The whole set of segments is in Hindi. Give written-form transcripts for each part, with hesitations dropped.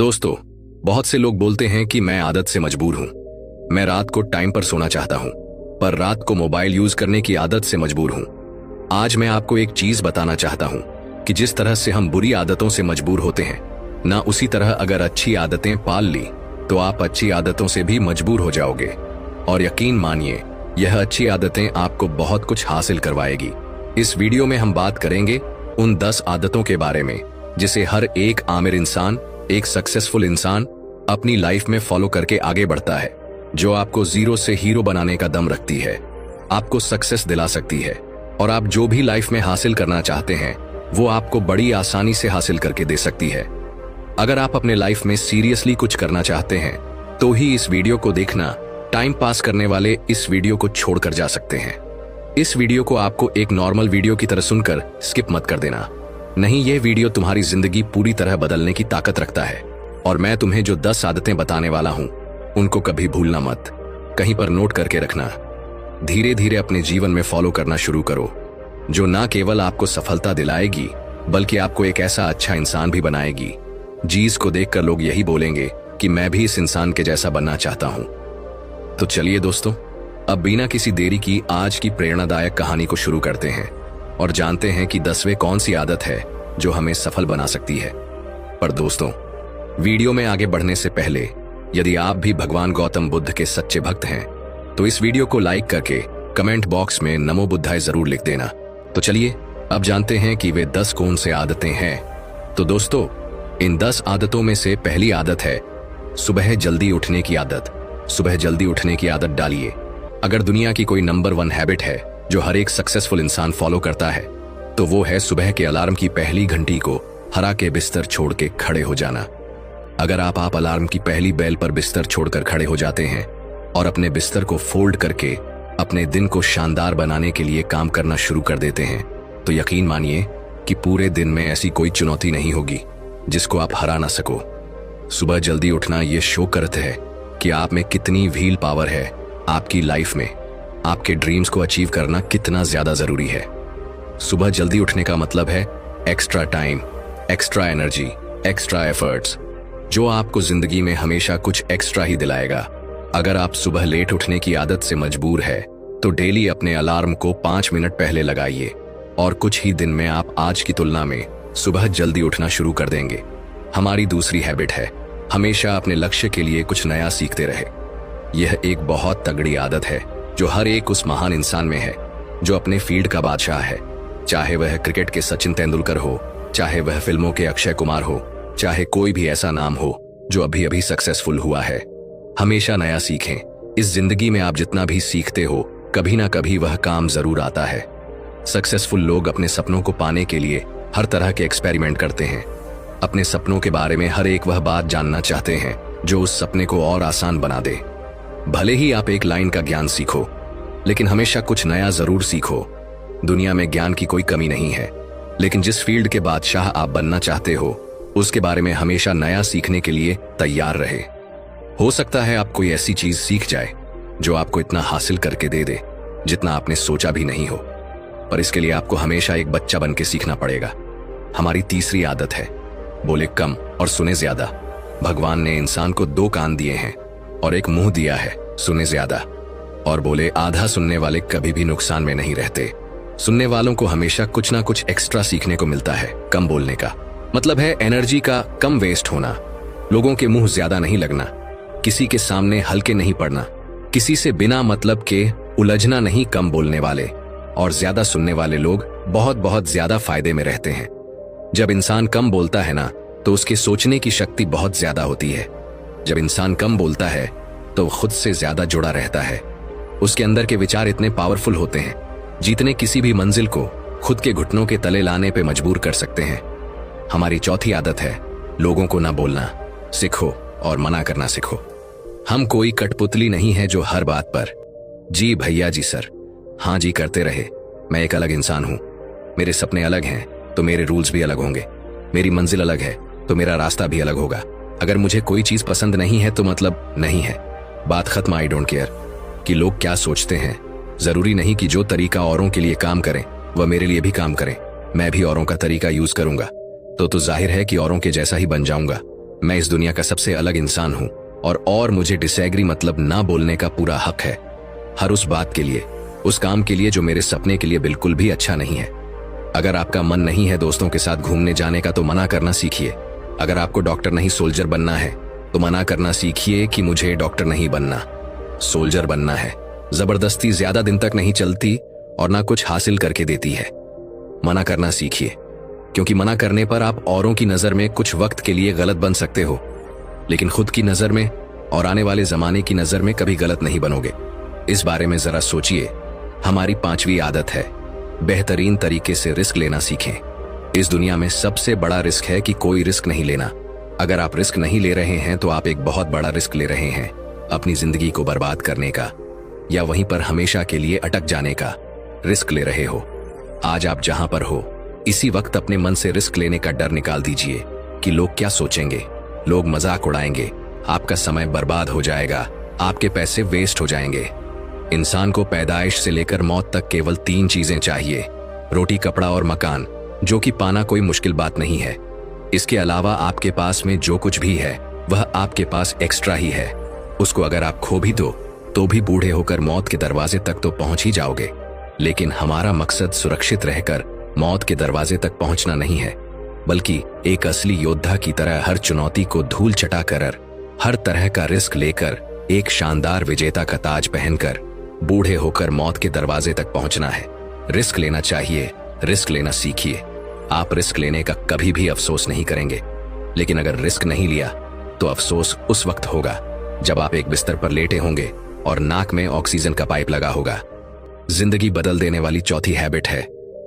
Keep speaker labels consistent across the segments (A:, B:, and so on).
A: दोस्तों, बहुत से लोग बोलते हैं कि मैं आदत से मजबूर हूं। मैं रात को टाइम पर सोना चाहता हूं, पर रात को मोबाइल यूज करने की आदत से मजबूर हूं। आज मैं आपको एक चीज बताना चाहता हूं कि जिस तरह से हम बुरी आदतों से मजबूर होते हैं ना, उसी तरह अगर अच्छी आदतें पाल ली तो आप अच्छी आदतों से भी मजबूर हो जाओगे। और यकीन मानिए, यह अच्छी आदतें आपको बहुत कुछ हासिल करवाएगी। इस वीडियो में हम बात करेंगे उन 10 आदतों के बारे में जिसे हर एक आमिर इंसान, एक सक्सेसफुल इंसान अपनी लाइफ में फॉलो करके आगे बढ़ता है, जो आपको जीरो से हीरो बनाने का दम रखती है, आपको सक्सेस दिला सकती है और आप जो भी लाइफ में हासिल करना चाहते हैं वो आपको बड़ी आसानी से हासिल करके दे सकती है। अगर आप अपने लाइफ में सीरियसली कुछ करना चाहते हैं तो ही इस वीडियो को देखना। टाइम पास करने वाले इस वीडियो को छोड़कर जा सकते हैं। इस वीडियो को आपको एक नॉर्मल वीडियो की तरह सुनकर स्किप मत कर देना, नहीं, यह वीडियो तुम्हारी जिंदगी पूरी तरह बदलने की ताकत रखता है। और मैं तुम्हें जो 10 आदतें बताने वाला हूं उनको कभी भूलना मत, कहीं पर नोट करके रखना। धीरे धीरे अपने जीवन में फॉलो करना शुरू करो, जो ना केवल आपको सफलता दिलाएगी बल्कि आपको एक ऐसा अच्छा इंसान भी बनाएगी जिसको देखकर लोग यही बोलेंगे कि मैं भी इस इंसान के जैसा बनना चाहता हूं। तो चलिए दोस्तों, अब बिना किसी देरी की आज की प्रेरणादायक कहानी को शुरू करते हैं और जानते हैं कि 10वें कौन सी आदत है जो हमें सफल बना सकती है। पर दोस्तों, वीडियो में आगे बढ़ने से पहले यदि आप भी भगवान गौतम बुद्ध के सच्चे भक्त हैं तो इस वीडियो को लाइक करके कमेंट बॉक्स में नमो बुद्धाय जरूर लिख देना। तो चलिए अब जानते हैं कि वे 10 कौन से आदतें हैं। तो दोस्तों, इन 10 आदतों में से पहली आदत है सुबह जल्दी उठने की आदत। सुबह जल्दी उठने की आदत डालिए। अगर दुनिया की कोई नंबर 1 हैबिट है जो हर एक सक्सेसफुल इंसान फॉलो करता है तो वो है सुबह के अलार्म की पहली घंटी को हरा के बिस्तर छोड़ के खड़े हो जाना। अगर आप अलार्म की पहली बेल पर बिस्तर छोड़कर खड़े हो जाते हैं और अपने बिस्तर को फोल्ड करके अपने दिन को शानदार बनाने के लिए काम करना शुरू कर देते हैं तो यकीन मानिए कि पूरे दिन में ऐसी कोई चुनौती नहीं होगी जिसको आप हरा ना सको। सुबह जल्दी उठना ये शो करता है कि आप में कितनी व्हील पावर है। आपकी लाइफ में आपके ड्रीम्स को अचीव करना कितना ज्यादा जरूरी है। सुबह जल्दी उठने का मतलब है extra time, extra energy, extra efforts, जो आपको जिंदगी में हमेशा कुछ एक्स्ट्रा ही दिलाएगा। अगर आप सुबह लेट उठने की आदत से मजबूर है तो डेली अपने अलार्म को 5 मिनट पहले लगाइए और कुछ ही दिन में आप आज की तुलना में सुबह जल्दी उठना शुरू कर देंगे। हमारी दूसरी हैबिट है हमेशा अपने लक्ष्य के लिए कुछ नया सीखते रहे। यह एक बहुत तगड़ी आदत है जो हर एक उस महान इंसान में है जो अपने फील्ड का बादशाह है। चाहे वह क्रिकेट के सचिन तेंदुलकर हो, चाहे वह फिल्मों के अक्षय कुमार हो, चाहे कोई भी ऐसा नाम हो जो अभी अभी सक्सेसफुल हुआ है। हमेशा नया सीखें। इस जिंदगी में आप जितना भी सीखते हो कभी ना कभी वह काम जरूर आता है। सक्सेसफुल लोग अपने सपनों को पाने के लिए हर तरह के एक्सपेरिमेंट करते हैं। अपने सपनों के बारे में हर एक वह बात जानना चाहते हैं जो उस सपने को और आसान बना दे। भले ही आप एक लाइन का ज्ञान सीखो, लेकिन हमेशा कुछ नया जरूर सीखो। दुनिया में ज्ञान की कोई कमी नहीं है, लेकिन जिस फील्ड के बादशाह आप बनना चाहते हो उसके बारे में हमेशा नया सीखने के लिए तैयार रहे। हो सकता है आप कोई ऐसी चीज सीख जाए जो आपको इतना हासिल करके दे दे जितना आपने सोचा भी नहीं हो, पर इसके लिए आपको हमेशा एक बच्चा बन के सीखना पड़ेगा। हमारी तीसरी आदत है बोले कम और सुने ज्यादा। भगवान ने इंसान को 2 कान दिए हैं और एक मुंह दिया है सुने ज्यादा। और बोले आधा सुनने वाले कभी भी नुकसान में नहीं रहते। सुनने वालों को हमेशा कुछ ना कुछ एक्स्ट्रा सीखने को मिलता है। कम बोलने का मतलब है एनर्जी का कम वेस्ट होना, लोगों के मुंह ज्यादा नहीं लगना, किसी के सामने हल्के नहीं पड़ना, किसी से बिना मतलब के उलझना नहीं। कम बोलने वाले और ज्यादा सुनने वाले लोग बहुत बहुत ज्यादा फायदे में रहते हैं। जब इंसान कम बोलता है ना तो उसके सोचने की शक्ति बहुत ज्यादा होती है। जब इंसान कम बोलता है तो खुद से ज्यादा जुड़ा रहता है। उसके अंदर के विचार इतने पावरफुल होते हैं जितने किसी भी मंजिल को खुद के घुटनों के तले लाने पे मजबूर कर सकते हैं। हमारी चौथी आदत है लोगों को ना बोलना सीखो और मना करना सीखो। हम कोई कठपुतली नहीं है जो हर बात पर जी भैया जी सर हाँ जी करते रहे। मैं एक अलग इंसान हूं। मेरे सपने अलग हैं तो मेरे रूल्स भी अलग होंगे। मेरी मंजिल अलग है तो मेरा रास्ता भी अलग होगा। अगर मुझे कोई चीज पसंद नहीं है तो मतलब नहीं है, बात खत्म। आई डोंट केयर कि लोग क्या सोचते हैं। जरूरी नहीं कि जो तरीका औरों के लिए काम करें वह मेरे लिए भी काम करें। मैं भी औरों का तरीका यूज करूंगा तो जाहिर है कि औरों के जैसा ही बन जाऊंगा। मैं इस दुनिया का सबसे अलग इंसान हूं और मुझे डिसएग्री मतलब ना बोलने का पूरा हक है, हर उस बात के लिए, उस काम के लिए जो मेरे सपने के लिए बिल्कुल भी अच्छा नहीं है। अगर आपका मन नहीं है दोस्तों के साथ घूमने जाने का तो मना करना सीखिए। अगर आपको डॉक्टर नहीं सोल्जर बनना है तो मना करना सीखिए कि मुझे डॉक्टर नहीं बनना, सोल्जर बनना है। जबरदस्ती ज्यादा दिन तक नहीं चलती और ना कुछ हासिल करके देती है। मना करना सीखिए, क्योंकि मना करने पर आप औरों की नजर में कुछ वक्त के लिए गलत बन सकते हो, लेकिन खुद की नजर में और आने वाले जमाने की नजर में कभी गलत नहीं बनोगे। इस बारे में जरा सोचिए। हमारी 5वीं आदत है, बेहतरीन तरीके से रिस्क लेना सीखें। इस दुनिया में सबसे बड़ा रिस्क है कि कोई रिस्क नहीं लेना। अगर आप रिस्क नहीं ले रहे हैं तो आप एक बहुत बड़ा रिस्क ले रहे हैं, अपनी जिंदगी को बर्बाद करने का या वहीं पर हमेशा के लिए अटक जाने का रिस्क ले रहे हो। आज आप जहां पर हो इसी वक्त अपने मन से रिस्क लेने का डर निकाल दीजिए कि लोग क्या सोचेंगे। लोग मजाक उड़ाएंगे, आपका समय बर्बाद हो जाएगा, आपके पैसे वेस्ट हो जाएंगे। इंसान को पैदाइश से लेकर मौत तक केवल 3 चीजें चाहिए, रोटी, कपड़ा और मकान, जो कि पाना कोई मुश्किल बात नहीं है। इसके अलावा आपके पास में जो कुछ भी है वह आपके पास एक्स्ट्रा ही है। उसको अगर आप खो भी दो तो भी बूढ़े होकर मौत के दरवाजे तक तो पहुंच ही जाओगे। लेकिन हमारा मकसद सुरक्षित रहकर मौत के दरवाजे तक पहुंचना नहीं है, बल्कि एक असली योद्धा की तरह हर चुनौती को धूल चटाकर, हर तरह का रिस्क लेकर, एक शानदार विजेता का ताज पहनकर बूढ़े होकर मौत के दरवाजे तक पहुंचना है। रिस्क लेना चाहिए, रिस्क लेना सीखिए। आप रिस्क लेने का कभी भी अफसोस नहीं करेंगे, लेकिन अगर रिस्क नहीं लिया तो अफसोस उस वक्त होगा जब आप एक बिस्तर पर लेटे होंगे और नाक में ऑक्सीजन का पाइप लगा होगा। जिंदगी बदल देने वाली चौथी हैबिट है,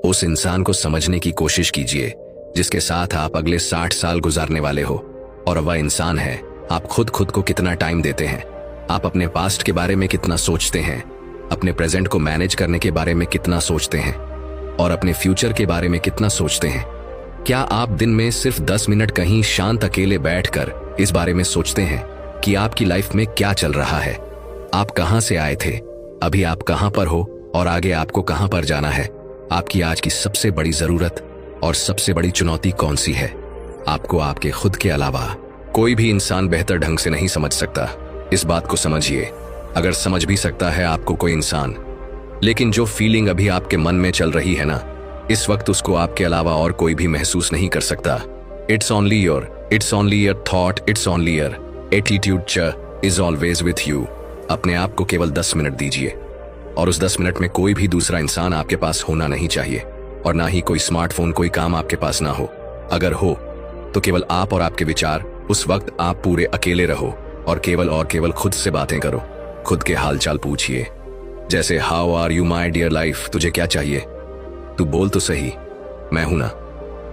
A: उस इंसान को समझने की कोशिश कीजिए जिसके साथ आप अगले 60 साल गुजारने वाले हो, और वह इंसान है आप खुद को कितना टाइम देते हैं, आप अपने पास्ट के बारे में कितना सोचते हैं, अपने प्रेजेंट को मैनेज करने के बारे में कितना सोचते हैं और अपने फ्यूचर के बारे में कितना सोचते हैं। क्या आप दिन में सिर्फ 10 मिनट कहीं शांत अकेले बैठकर इस बारे में सोचते हैं कि आपकी लाइफ में क्या चल रहा है, आप कहां से आए थे, अभी आप कहां पर हो और आगे आपको कहां पर जाना है? आपकी आज की सबसे बड़ी जरूरत और सबसे बड़ी चुनौती कौन सी है? आपको आपके खुद के अलावा कोई भी इंसान बेहतर ढंग से नहीं समझ सकता। इस बात को समझिए। अगर समझ भी सकता है आपको कोई इंसान, लेकिन जो फीलिंग अभी आपके मन में चल रही है ना, इस वक्त उसको आपके अलावा और कोई भी महसूस नहीं कर सकता। It's only your thought, it's only your attitude is always with you. अपने आप को केवल 10 मिनट दीजिए, और उस 10 मिनट में कोई भी दूसरा इंसान आपके पास होना नहीं चाहिए, और ना ही कोई स्मार्टफोन, कोई काम आपके पास ना हो। अगर हो तो केवल आप और आपके विचार। उस वक्त आप पूरे अकेले रहो और केवल खुद से बातें करो। खुद के हालचाल पूछिए, जैसे how are you my dear life, तुझे क्या चाहिए? तू बोल तो सही, मैं हूं ना,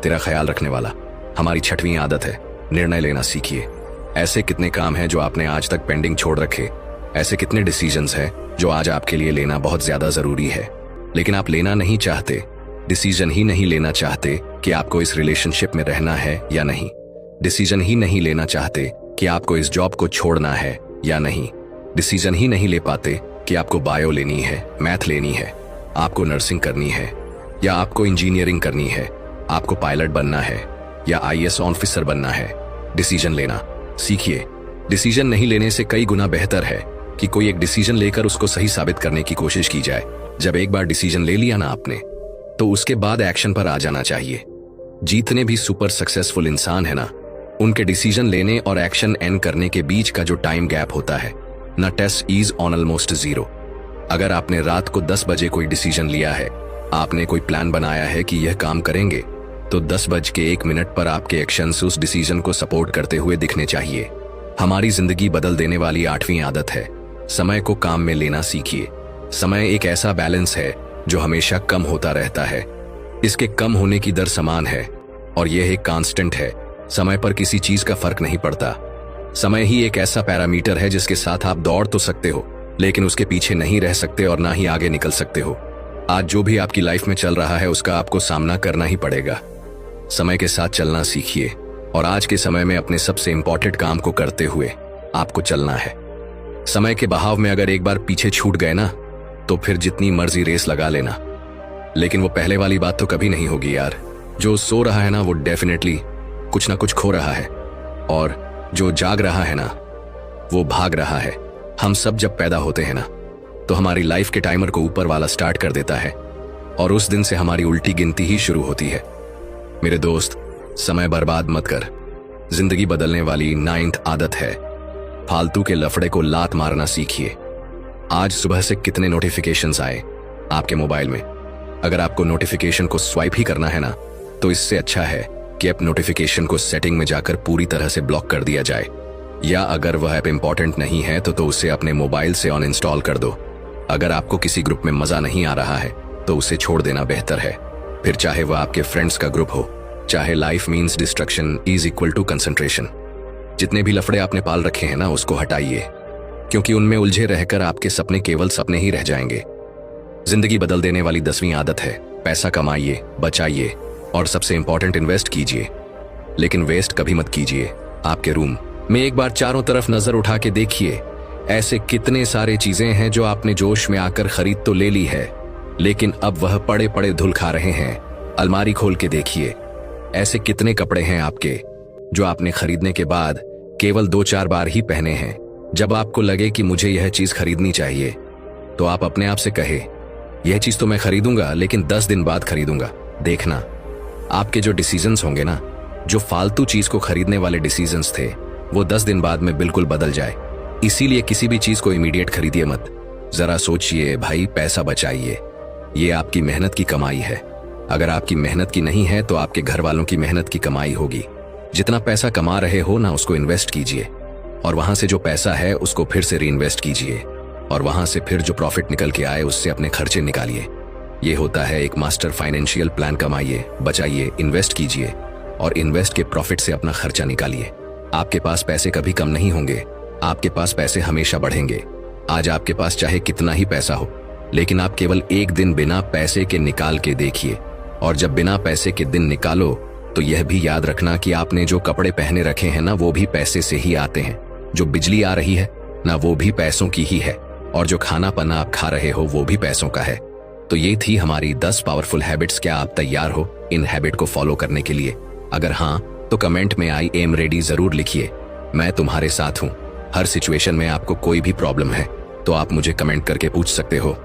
A: तेरा ख्याल रखने वाला। हमारी 6वीं आदत है, निर्णय लेना सीखिए। ऐसे कितने काम हैं जो आपने आज तक पेंडिंग छोड़ रखे, ऐसे कितने डिसीजंस हैं जो आज आपके लिए लेना बहुत ज्यादा जरूरी है, लेकिन आप लेना नहीं चाहते। डिसीजन ही नहीं लेना चाहते कि आपको इस रिलेशनशिप में रहना है या नहीं। डिसीजन ही नहीं लेना चाहते कि आपको इस जॉब को छोड़ना है या नहीं। डिसीजन ही नहीं ले पाते कि आपको बायो लेनी है, मैथ लेनी है, आपको नर्सिंग करनी है या आपको इंजीनियरिंग करनी है, आपको पायलट बनना है या आईएएस ऑफिसर बनना है। डिसीजन लेना सीखिए। डिसीजन नहीं लेने से कई गुना बेहतर है कि कोई एक डिसीजन लेकर उसको सही साबित करने की कोशिश की जाए। जब एक बार डिसीजन ले लिया ना आपने, तो उसके बाद एक्शन पर आ जाना चाहिए। जितने भी सुपर सक्सेसफुल इंसान है ना, उनके डिसीजन लेने और एक्शन एन करने के बीच का जो टाइम गैप होता है ना, टेस्ट इज ऑन ऑलमोस्ट 0। अगर आपने रात को 10 बजे कोई डिसीजन लिया है, आपने कोई प्लान बनाया है कि यह काम करेंगे, तो 10:01 पर आपके एक्शंस उस डिसीजन को सपोर्ट करते हुए दिखने चाहिए। हमारी जिंदगी बदल देने वाली 8वीं आदत है, समय को काम में लेना सीखिए। समय एक ऐसा बैलेंस है जो हमेशा कम होता रहता है। इसके कम होने की दर समान है और यह एक कांस्टेंट है। समय पर किसी चीज का फर्क नहीं पड़ता। समय ही एक ऐसा पैरामीटर है जिसके साथ आप दौड़ तो सकते हो, लेकिन उसके पीछे नहीं रह सकते और ना ही आगे निकल सकते हो। आज जो भी आपकी लाइफ में चल रहा है उसका आपको सामना करना ही पड़ेगा। समय के साथ चलना सीखिए और आज के समय में अपने सबसे इंपॉर्टेंट काम को करते हुए आपको चलना है। समय के बहाव में अगर एक बार पीछे छूट गए ना, तो फिर जितनी मर्जी रेस लगा लेना, लेकिन वो पहले वाली बात तो कभी नहीं होगी यार। जो सो रहा है ना, वो डेफिनेटली कुछ ना कुछ खो रहा है, और जो जाग रहा है ना, वो भाग रहा है। हम सब जब पैदा होते हैं ना, तो हमारी लाइफ के टाइमर को ऊपर वाला स्टार्ट कर देता है और उस दिन से हमारी उल्टी गिनती ही शुरू होती है। मेरे दोस्त, समय बर्बाद मत कर। जिंदगी बदलने वाली 9th आदत है, फालतू के लफड़े को लात मारना सीखिए। आज सुबह से कितने नोटिफिकेशंस आए आपके मोबाइल में। अगर आपको नोटिफिकेशन को स्वाइप ही करना है ना, तो इससे अच्छा है कि ऐप नोटिफिकेशन को सेटिंग में जाकर पूरी तरह से ब्लॉक कर दिया जाए, या अगर वह ऐप इंपॉर्टेंट नहीं है तो उसे अपने मोबाइल से अनइंस्टॉल कर दो। अगर आपको किसी ग्रुप में मजा नहीं आ रहा है तो उसे छोड़ देना बेहतर है। फिर चाहे वह आपके फ्रेंड्स का ग्रुप हो, चाहे life means destruction is equal to concentration. जितने भी लफड़े आपने पाल रखे हैं ना, उसको हटाइए, क्योंकि उनमें उलझे रहकर आपके सपने केवल सपने ही रह जाएंगे। जिंदगी बदल देने वाली 10वीं आदत है, पैसा कमाइए, बचाइए और सबसे इंपॉर्टेंट इन्वेस्ट कीजिए। लेकिन वेस्ट कभी मत कीजिए। आपके रूम में एक बार चारों तरफ नजर उठा के देखिए, ऐसे कितने सारे चीजें हैं जो आपने जोश में आकर खरीद तो ले ली है, लेकिन अब वह पड़े पड़े धुल खा रहे हैं। अलमारी खोल के देखिए, ऐसे कितने कपड़े हैं आपके जो आपने खरीदने के बाद केवल 2-4 बार ही पहने हैं। जब आपको लगे कि मुझे यह चीज खरीदनी चाहिए, तो आप अपने आप से कहे, यह चीज तो मैं खरीदूंगा लेकिन 10 दिन बाद खरीदूंगा। देखना, आपके जो डिसीजंस होंगे ना, जो फालतू चीज को खरीदने वाले डिसीजंस थे, वो 10 दिन बाद में बिल्कुल बदल जाए। इसीलिए किसी भी चीज को इमीडिएट खरीदिए मत। जरा सोचिए भाई, पैसा बचाइए। ये आपकी मेहनत की कमाई है। अगर आपकी मेहनत की नहीं है तो आपके घर वालों की मेहनत की कमाई होगी। जितना पैसा कमा रहे हो ना, उसको इन्वेस्ट कीजिए और वहां से जो पैसा है उसको फिर से री इन्वेस्ट कीजिए और वहां से फिर जो प्रॉफिट निकल के आए उससे अपने खर्चे निकालिए। ये होता है एक मास्टर फाइनेंशियल प्लान। कमाइए, बचाइए, इन्वेस्ट कीजिए और इन्वेस्ट के प्रॉफिट से अपना खर्चा निकालिए। आपके पास पैसे कभी कम नहीं होंगे, आपके पास पैसे हमेशा बढ़ेंगे। आज आपके पास चाहे कितना ही पैसा हो, लेकिन आप केवल एक दिन बिना पैसे के निकाल के देखिए, और जब बिना पैसे के दिन निकालो तो यह भी याद रखना कि आपने जो कपड़े पहने रखे हैं ना, वो भी पैसे से ही आते हैं। जो बिजली आ रही है ना, वो भी पैसों की ही है, और जो खाना पना आप खा रहे हो वो भी पैसों का है। तो ये थी हमारी 10 पावरफुल हैबिट्स। क्या आप तैयार हो इन हैबिट को फॉलो करने के लिए? अगर हाँ, तो कमेंट में आई एम रेडी जरूर लिखिए। मैं तुम्हारे साथ हूँ। हर सिचुएशन में आपको कोई भी प्रॉब्लम है तो आप मुझे कमेंट करके पूछ सकते हो।